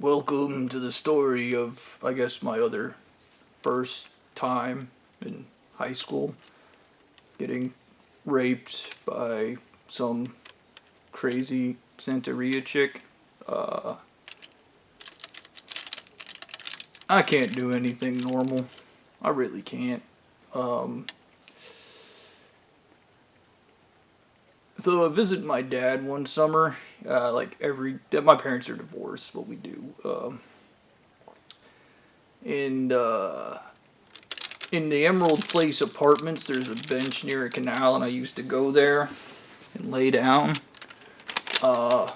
Welcome to the story of, I guess, my other first time in high school getting raped by some crazy Santeria chick. Uh, I can't do anything normal. I really can't. Um, so I visited my dad one summer. My parents are divorced, but we do. And in the Emerald Place apartments, there's a bench near a canal, and I used to go there and lay down. Uh,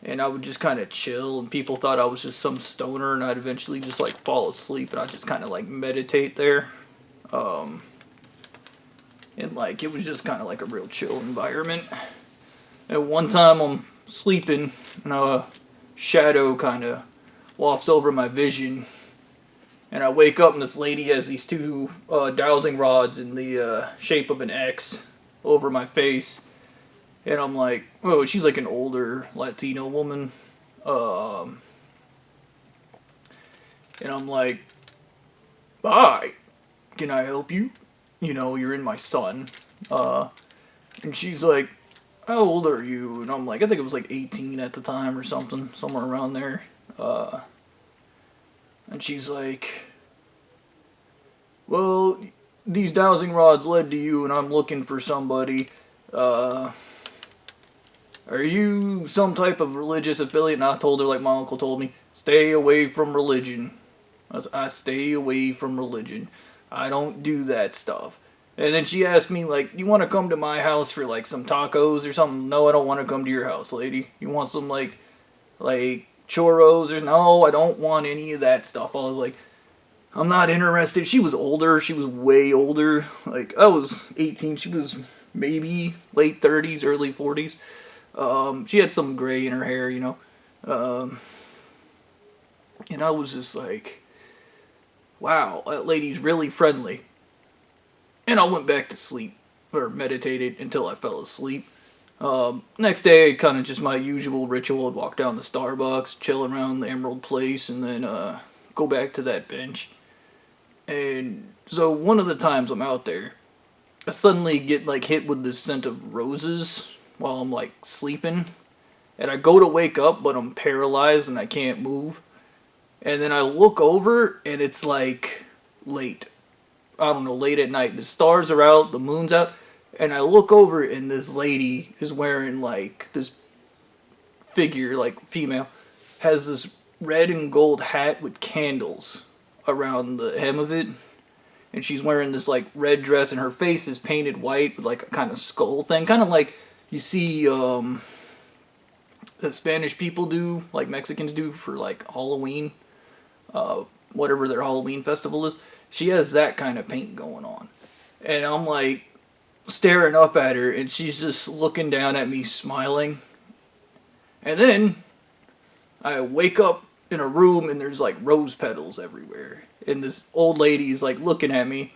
and I would just kind of chill, and people thought I was just some stoner, and I'd eventually just like fall asleep, and I'd just kind of like meditate there. Um, and like it was just kind of like a real chill environment. And one time I'm sleeping, and a shadow kind of wafts over my vision, and I wake up and this lady has these two dowsing rods in the shape of an X over my face. And I'm like, oh, she's like an older Latino woman. Um, and I'm like, hi, can I help you? You know, you're in my son. And she's like, how old are you? And I'm like, I think it was like 18 at the time or something, somewhere around there. And she's like, well, these dowsing rods led to you, and I'm looking for somebody. Uh, are you some type of religious affiliate? And I told her, like my uncle told me, stay away from religion. I stay away from religion. I don't do that stuff. And then she asked me, like, you want to come to my house for, like, some tacos or something? No, I don't want to come to your house, lady. You want some, like churros? Or no, I don't want any of that stuff. I was like, I'm not interested. She was older. She was way older. Like, I was 18. She was maybe late 30s, early 40s. She had some gray in her hair, you know. And I was just like, wow, that lady's really friendly. And I went back to sleep, or meditated until I fell asleep. Next day, kind of just my usual ritual. I'd walk down to Starbucks, chill around the Emerald Place, and then go back to that bench. And so one of the times I'm out there, I suddenly get like hit with this scent of roses while I'm like sleeping. And I go to wake up, but I'm paralyzed and I can't move. And then I look over and it's like late. I don't know, late at night. The stars are out, the moon's out. And I look over and this lady is wearing like this figure, like female, has this red and gold hat with candles around the hem of it. And she's wearing this like red dress and her face is painted white with like a kind of skull thing. Kind of like you see the Spanish people do, like Mexicans do for like Halloween, whatever their Halloween festival is. She has that kind of paint going on. And I'm like staring up at her and she's just looking down at me smiling. And then I wake up in a room and there's like rose petals everywhere. And this old lady's like looking at me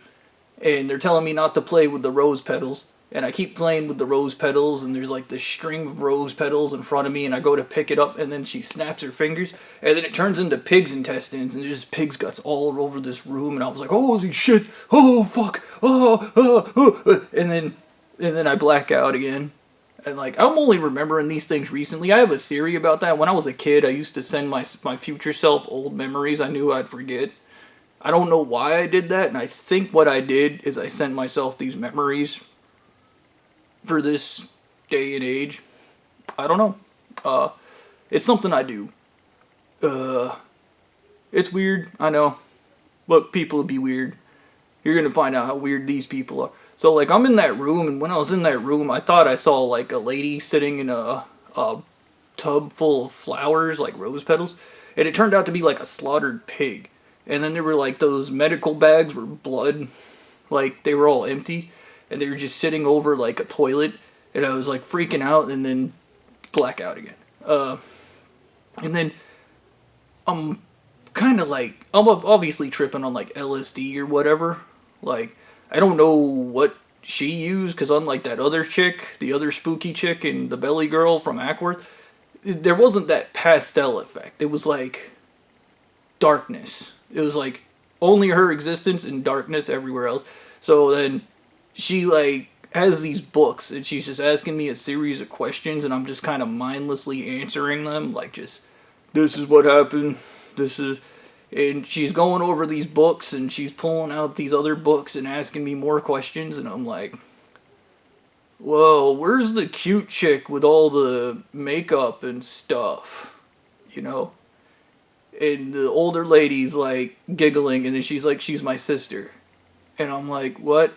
and they're telling me not to play with the rose petals. And I keep playing with the rose petals and there's like this string of rose petals in front of me and I go to pick it up and then she snaps her fingers and then it turns into pig's intestines and there's just pig's guts all over this room and I was like, holy shit, oh fuck, and then I black out again. And like I'm only remembering these things recently. I have a theory about that. When I was a kid, I used to send my future self old memories I knew I'd forget. I don't know why I did that, and I think what I did is I sent myself these memories for this day and age. I don't know. It's something I do. It's weird, I know. But people be weird. You're gonna find out how weird these people are. So like I'm in that room, and when I was in that room, I thought I saw like a lady sitting in a tub full of flowers, like rose petals, and it turned out to be like a slaughtered pig. And then there were like those medical bags where blood, like they were all empty, and they were just sitting over like a toilet, and I was like freaking out, and then black out again. And then I'm kind of like I'm obviously tripping on like LSD or whatever. Like I don't know what she used because unlike that other chick, the other spooky chick and the belly girl from Ackworth, there wasn't that pastel effect. It was like darkness. It was like only her existence and darkness everywhere else. So then she like has these books and she's just asking me a series of questions and I'm just kind of mindlessly answering them, like just this is what happened, this is, and she's going over these books and she's pulling out these other books and asking me more questions, and I'm like, whoa, where's the cute chick with all the makeup and stuff, you know? And the older lady's like giggling, and then she's like, she's my sister. And I'm like, what?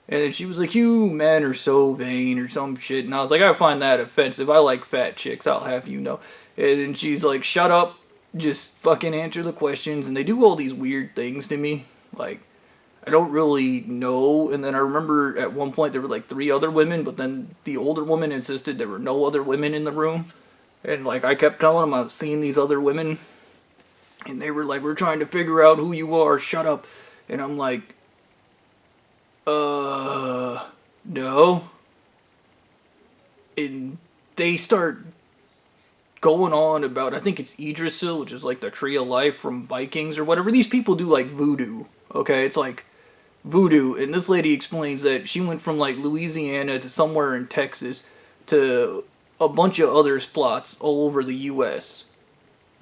And then she was like, you men are so vain or some shit. And I was like, I find that offensive. I like fat chicks, I'll have you know. And then she's like, shut up, just fucking answer the questions. And they do all these weird things to me. Like, I don't really know. And then I remember at one point there were like 3 other women, but then the older woman insisted there were no other women in the room. And like, I kept telling them I was seeing these other women. And they were like, we're trying to figure out who you are, shut up. And I'm like, no. And they start going on about, I think it's Idrisil, which is like the tree of life from Vikings or whatever. These people do like voodoo, okay? It's like voodoo. And this lady explains that she went from like Louisiana to somewhere in Texas to a bunch of other spots all over the U.S.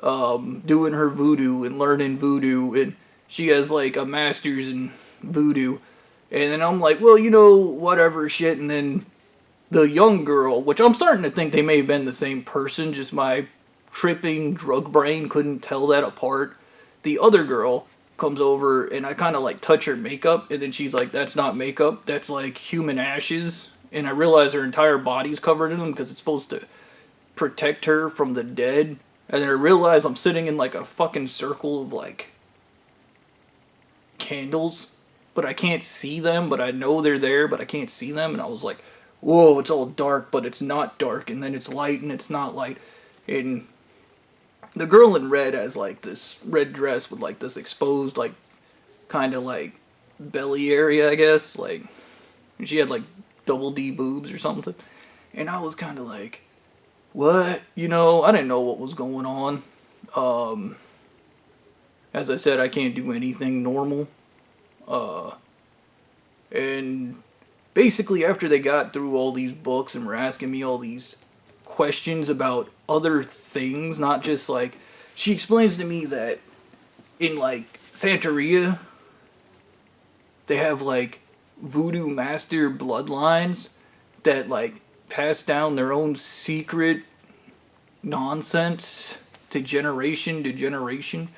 Doing her voodoo and learning voodoo. And she has like a master's in voodoo. And then I'm like, well, you know, whatever shit. And then the young girl, which I'm starting to think they may have been the same person, just my tripping drug brain couldn't tell that apart. The other girl comes over and I kind of like touch her makeup. And then she's like, that's not makeup. That's like human ashes. And I realize her entire body's covered in them because it's supposed to protect her from the dead. And then I realize I'm sitting in like a fucking circle of like candles. But I can't see them, but I know they're there, but I can't see them. And I was like, whoa, it's all dark, but it's not dark. And then it's light, and it's not light. And the girl in red has, like, this red dress with, like, this exposed, like, kind of, like, belly area, I guess. Like, she had, like, double D boobs or something. And I was kind of like, what? You know, I didn't know what was going on. As I said, I can't do anything normal. And basically after they got through all these books and were asking me all these questions about other things, not just like, she explains to me that in like Santeria, they have like voodoo master bloodlines that like pass down their own secret nonsense to generation,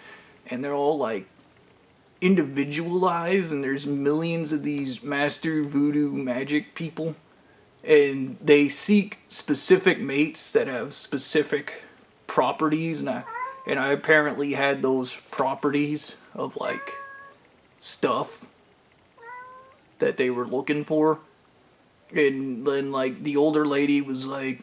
and they're all like individualized, and there's millions of these master voodoo magic people, and they seek specific mates that have specific properties, and I apparently had those properties of like stuff that they were looking for. And then like the older lady was like,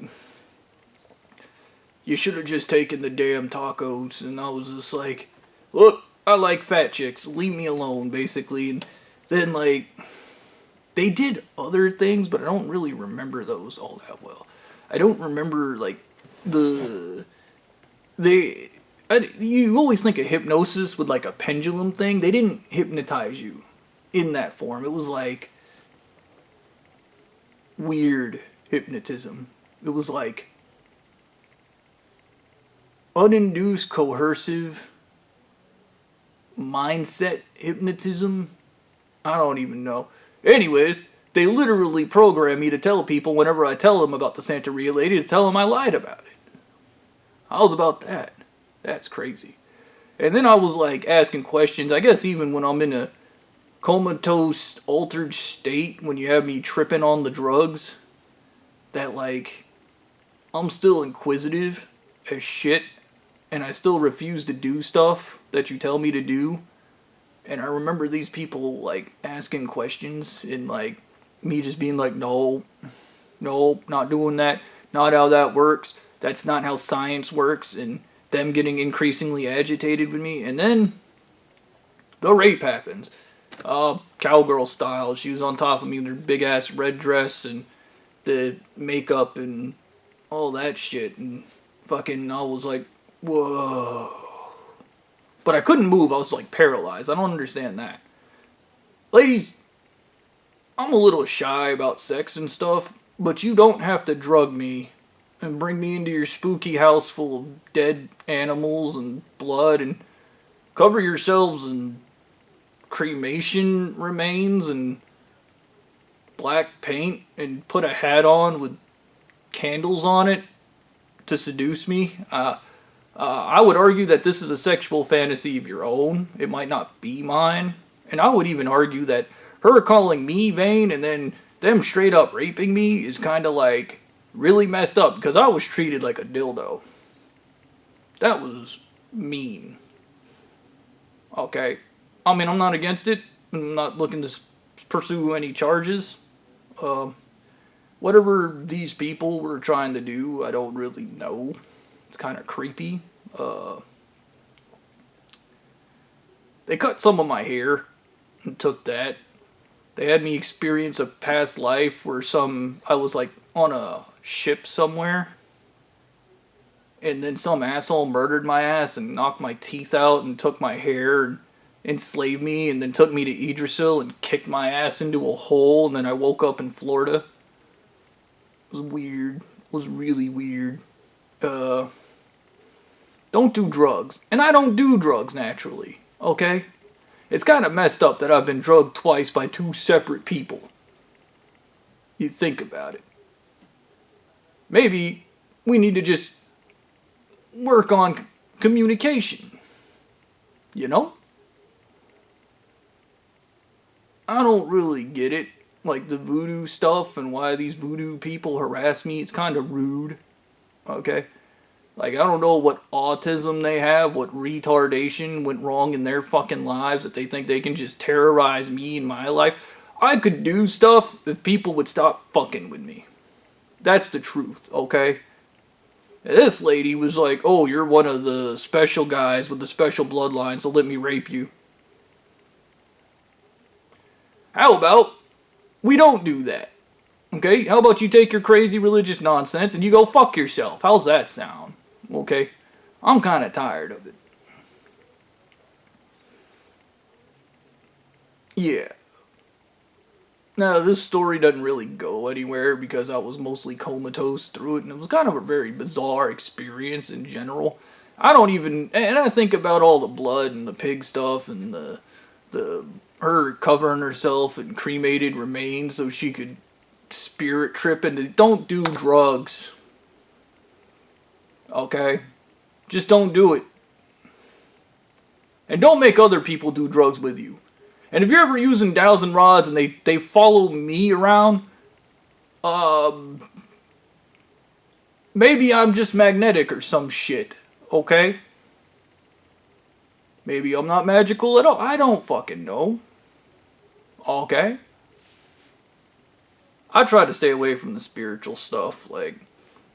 you should have just taken the damn tacos. And I was just like, look, I like fat chicks, leave me alone, basically. And then, like, they did other things, but I don't really remember those all that well. I don't remember, like, you always think of hypnosis with, like, a pendulum thing. They didn't hypnotize you in that form. It was, like, weird hypnotism. It was, like, uninduced, coercive mindset hypnotism. I don't even know. Anyways, they literally program me to tell people whenever I tell them about the Santeria lady to tell them I lied about it. How's about that? That's crazy. And then I was like asking questions. I guess even when I'm in a comatose, altered state, when you have me tripping on the drugs, that like I'm still inquisitive as shit, and I still refuse to do stuff that you tell me to do. And I remember these people, like, asking questions and, like, me just being like, no, not doing that. Not how that works. That's not how science works. And them getting increasingly agitated with me. And then the rape happens. Cowgirl style. She was on top of me in her big-ass red dress and the makeup and all that shit. And fucking, I was like, whoa. But I couldn't move, I was like paralyzed. I don't understand that. Ladies, I'm a little shy about sex and stuff, but you don't have to drug me and bring me into your spooky house full of dead animals and blood and cover yourselves in cremation remains and black paint and put a hat on with candles on it to seduce me. I would argue that this is a sexual fantasy of your own. It might not be mine. And I would even argue that her calling me vain and then them straight up raping me is kind of like really messed up because I was treated like a dildo. That was mean. Okay. I mean, I'm not against it. I'm not looking to pursue any charges. Whatever these people were trying to do, I don't really know. It's kind of creepy. They cut some of my hair and took that. They had me experience a past life where I was like on a ship somewhere. And then some asshole murdered my ass and knocked my teeth out and took my hair and enslaved me and then took me to Idrisil and kicked my ass into a hole and then I woke up in Florida. It was weird. It was really weird. Don't do drugs. And I don't do drugs naturally, okay? It's kind of messed up that I've been drugged twice by two separate people. You think about it. Maybe we need to just work on communication. You know? I don't really get it. Like the voodoo stuff and why these voodoo people harass me. It's kind of rude. Okay? Like, I don't know what autism they have, what retardation went wrong in their fucking lives that they think they can just terrorize me in my life. I could do stuff if people would stop fucking with me. That's the truth, okay? This lady was like, oh, you're one of the special guys with the special bloodline, so let me rape you. How about we don't do that? Okay? How about you take your crazy religious nonsense and you go fuck yourself? How's that sound? Okay? I'm kind of tired of it. Yeah. Now, this story doesn't really go anywhere because I was mostly comatose through it, and it was kind of a very bizarre experience in general. I don't even, and I think about all the blood and the pig stuff and the her covering herself in cremated remains so she could spirit trip into, don't do drugs. Okay? Just don't do it. And don't make other people do drugs with you. And if you're ever using dowsing rods and they follow me around, maybe I'm just magnetic or some shit, okay? Maybe I'm not magical at all. I don't fucking know. Okay? I try to stay away from the spiritual stuff. Like,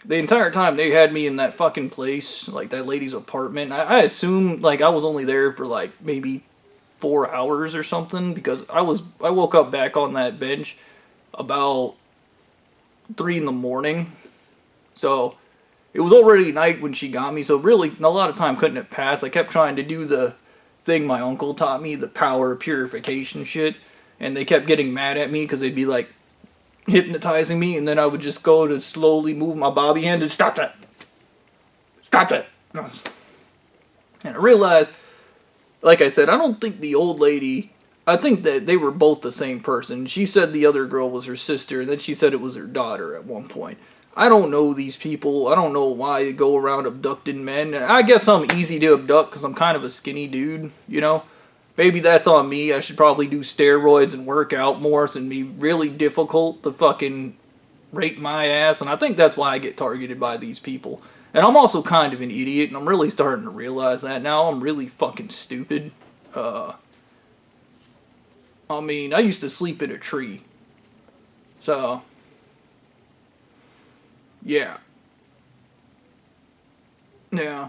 the entire time they had me in that fucking place, like that lady's apartment, I assumed, like, I was only there for, like, maybe 4 hours or something, because I woke up back on that bench about 3 in the morning. So, it was already night when she got me, so really, a lot of time couldn't have passed. I kept trying to do the thing my uncle taught me, the power purification shit, and they kept getting mad at me, because they'd be like, hypnotizing me, and then I would just go to slowly move my bobby hand and stop that. Stop that. And I realized, like I said, I don't think the old lady, I think that they were both the same person. She said the other girl was her sister, and then she said it was her daughter at one point. I don't know these people. I don't know why they go around abducting men. And I guess I'm easy to abduct because I'm kind of a skinny dude, you know? Maybe that's on me. I should probably do steroids and work out more. So it'd be really difficult to fucking rape my ass. And I think that's why I get targeted by these people. And I'm also kind of an idiot. And I'm really starting to realize that now. I'm really fucking stupid. I mean, I used to sleep in a tree. So, yeah. Yeah.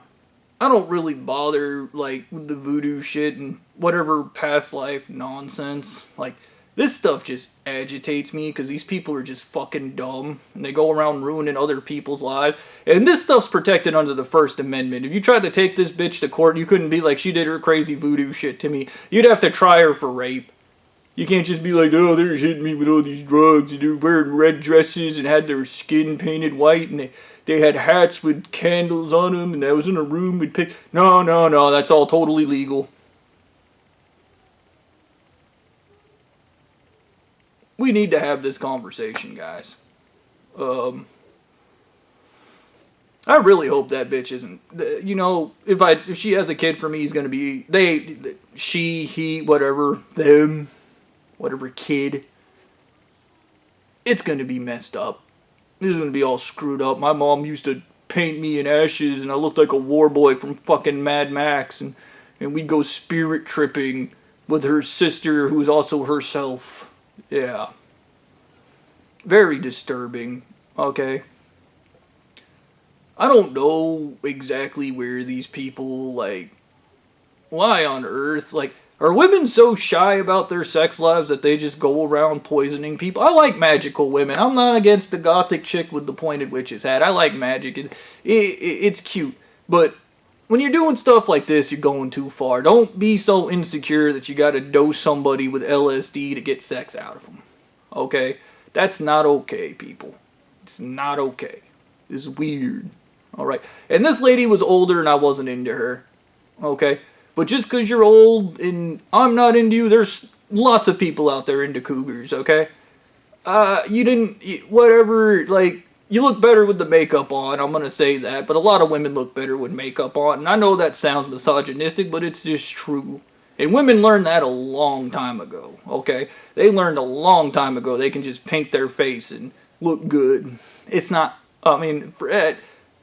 I don't really bother, like, with the voodoo shit and whatever past life nonsense. Like, This stuff just agitates me because these people are just fucking dumb and they go around ruining other people's lives. And this stuff's protected under the First Amendment. If you tried to take this bitch to court, you couldn't be like, she did her crazy voodoo shit to me. You'd have to try her for rape. You can't just be like, oh, they're hitting me with all these drugs and they're wearing red dresses and had their skin painted white and they had hats with candles on them and I was in a room with No, that's all totally legal. We need to have this conversation, guys. I really hope that bitch isn't. You know, if she has a kid for me, he's gonna be he, whatever, them, whatever kid. It's gonna be messed up. This is gonna be all screwed up. My mom used to paint me in ashes, and I looked like a war boy from fucking Mad Max, and we'd go spirit tripping with her sister, who was also herself. Yeah. Very disturbing. Okay. I don't know exactly where these people, like, why on earth, like, are women so shy about their sex lives that they just go around poisoning people? I like magical women. I'm not against the gothic chick with the pointed witch's hat. I like magic. It's cute. But when you're doing stuff like this, you're going too far. Don't be so insecure that you gotta dose somebody with LSD to get sex out of them. Okay? That's not okay, people. It's not okay. It's weird. Alright? And this lady was older and I wasn't into her. Okay? But just because you're old and I'm not into you, there's lots of people out there into cougars, okay? Whatever, like, you look better with the makeup on, I'm gonna say that, but a lot of women look better with makeup on, and I know that sounds misogynistic, but it's just true. And women learned that a long time ago, okay? They learned a long time ago they can just paint their face and look good. It's not, for Ed,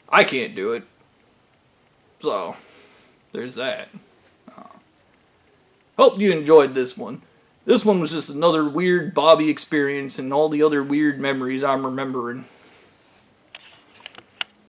I can't do it. So, there's that. Hope you enjoyed this one. This one was just another weird Bobby experience and all the other weird memories I'm remembering.